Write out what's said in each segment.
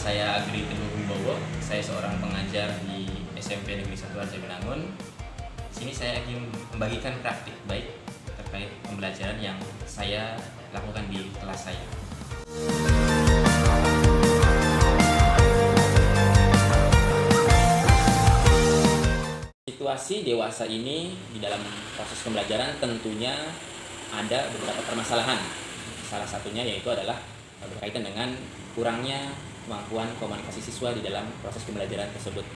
saya Agri Teguh Wibowo. Saya seorang pengajar di SMP Negeri 1 Arjabinangun. Sini saya ingin membagikan praktik baik terkait pembelajaran yang saya lakukan di kelas saya. Situasi dewasa ini di dalam proses pembelajaran tentunya ada beberapa permasalahan. Salah satunya yaitu adalah berkaitan dengan kurangnya kemampuan komunikasi siswa di dalam proses pembelajaran tersebut.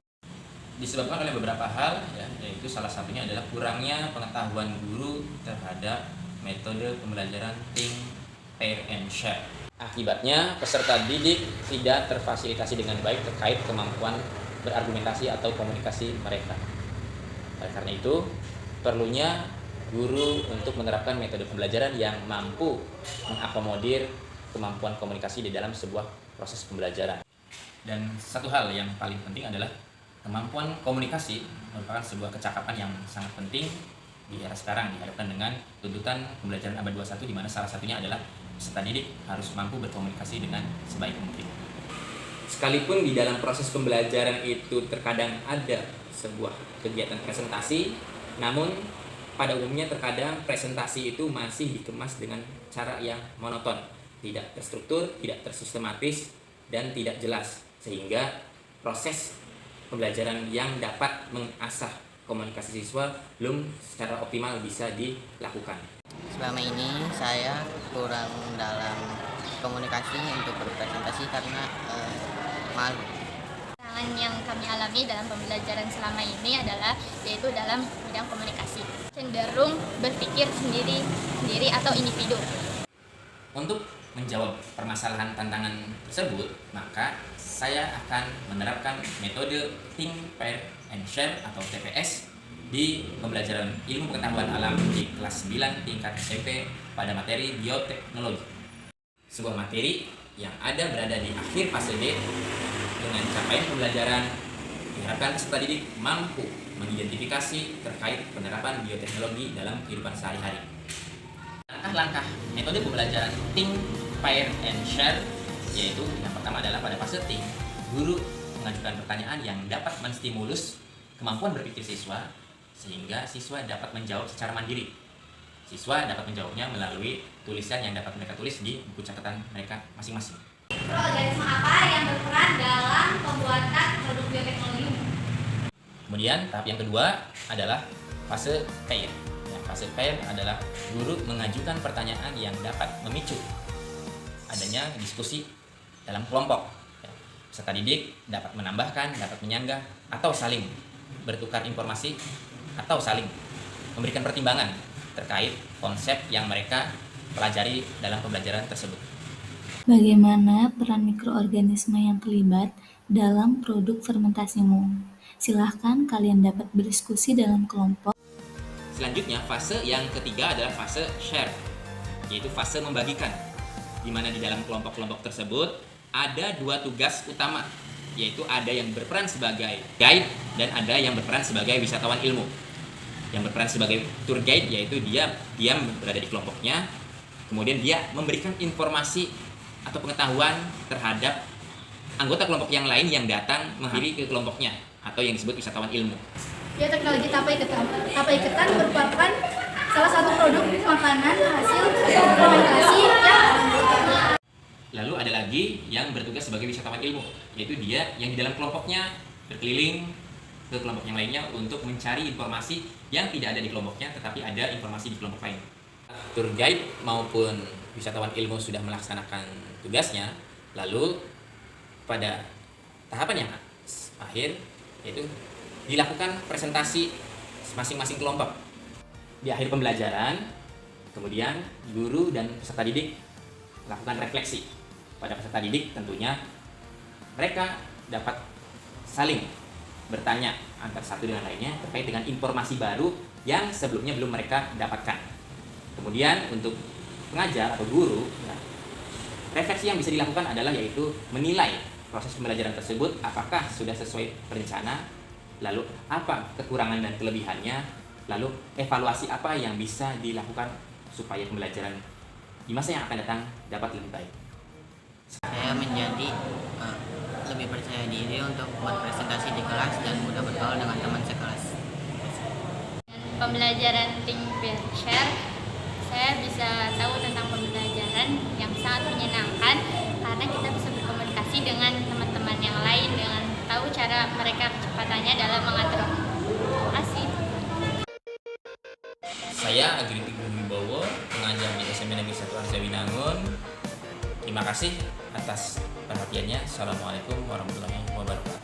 Disebabkan oleh beberapa hal, yaitu salah satunya adalah kurangnya pengetahuan guru terhadap metode pembelajaran think, pair, and share. Akibatnya, peserta didik tidak terfasilitasi dengan baik terkait kemampuan berargumentasi atau komunikasi mereka. Oleh karena itu, perlunya guru untuk menerapkan metode pembelajaran yang mampu mengakomodir kemampuan komunikasi di dalam sebuah proses pembelajaran. Dan satu hal yang paling penting adalah kemampuan komunikasi merupakan sebuah kecakapan yang sangat penting di era sekarang, dihadapkan dengan tuntutan pembelajaran abad 21, di mana salah satunya adalah peserta didik harus mampu berkomunikasi dengan sebaik mungkin. Sekalipun di dalam proses pembelajaran itu terkadang ada sebuah kegiatan presentasi, namun pada umumnya terkadang presentasi itu masih dikemas dengan cara yang monoton, tidak terstruktur, tidak tersistematis, dan tidak jelas, sehingga proses pembelajaran yang dapat mengasah komunikasi siswa belum secara optimal bisa dilakukan. Selama ini saya kurang dalam komunikasi untuk berpresentasi karena malu. Tantangan yang kami alami dalam pembelajaran selama ini adalah yaitu dalam bidang komunikasi, cenderung berpikir sendiri atau individu. Untuk menjawab permasalahan tantangan tersebut, maka saya akan menerapkan metode think, pair, and share atau TPS di pembelajaran ilmu pengetahuan alam di kelas 9 tingkat SMP pada materi bioteknologi. Sebuah materi yang berada di akhir fase D. Dengan capaian pembelajaran, diharapkan peserta didik mampu mengidentifikasi terkait penerapan bioteknologi dalam kehidupan sehari-hari. Langkah-langkah metode pembelajaran think, pair, and share, yaitu yang pertama adalah pada fase think, guru mengajukan pertanyaan yang dapat menstimulus kemampuan berpikir siswa sehingga siswa dapat menjawab secara mandiri. Siswa dapat menjawabnya melalui tulisan yang dapat mereka tulis di buku catatan mereka masing-masing. Mikroorganisme apa yang berperan dalam pembuatan produk bioteknologi? Kemudian tahap yang kedua adalah fase pair. Fase pair adalah guru mengajukan pertanyaan yang dapat memicu adanya diskusi dalam kelompok. Peserta didik dapat menambahkan, dapat menyanggah, atau saling bertukar informasi, atau saling memberikan pertimbangan terkait konsep yang mereka pelajari dalam pembelajaran tersebut. Bagaimana peran mikroorganisme yang terlibat dalam produk fermentasimu? Silahkan kalian dapat berdiskusi dalam kelompok. Selanjutnya, fase yang ketiga adalah fase share, yaitu fase membagikan, di mana di dalam kelompok-kelompok tersebut ada dua tugas utama, yaitu ada yang berperan sebagai guide dan ada yang berperan sebagai wisatawan ilmu. Yang berperan sebagai tour guide yaitu dia diam berada di kelompoknya, kemudian dia memberikan informasi atau pengetahuan terhadap anggota kelompok yang lain yang datang menghadiri ke kelompoknya, atau yang disebut wisatawan ilmu. Bioteknologi tapai ketan. Tapai ketan merupakan salah satu produk makanan hasil fermentasi yang. Lalu ada lagi yang bertugas sebagai wisatawan ilmu, yaitu dia yang di dalam kelompoknya berkeliling ke kelompok yang lainnya untuk mencari informasi yang tidak ada di kelompoknya, tetapi ada informasi di kelompok lain. Tour guide maupun wisatawan ilmu sudah melaksanakan tugasnya, lalu pada tahapan yang akhir yaitu dilakukan presentasi masing-masing kelompok. Di akhir pembelajaran, kemudian guru dan peserta didik lakukan refleksi. Pada peserta didik tentunya mereka dapat saling bertanya antara satu dengan lainnya terkait dengan informasi baru yang sebelumnya belum mereka dapatkan. Kemudian untuk pengajar atau guru, refleksi yang bisa dilakukan adalah yaitu menilai proses pembelajaran tersebut apakah sudah sesuai rencana, lalu apa kekurangan dan kelebihannya, lalu evaluasi apa yang bisa dilakukan supaya pembelajaran di masa yang akan datang dapat lebih baik. Saya menjadi lebih percaya diri untuk berpresentasi di kelas dan mudah bergaul dengan teman sekelas. Pembelajaran Think Bear Share, saya bisa tahu tentang pembelajaran yang sangat menyenangkan karena kita bisa berkomunikasi dengan teman-teman yang lain dengan tahu cara mereka kecepatannya dalam mengatur. Terima kasih. Saya Agritik Wibowo, pengajar di SMA Negeri 1 Arza Winangun. Terima kasih atas perhatiannya. Assalamualaikum warahmatullahi wabarakatuh.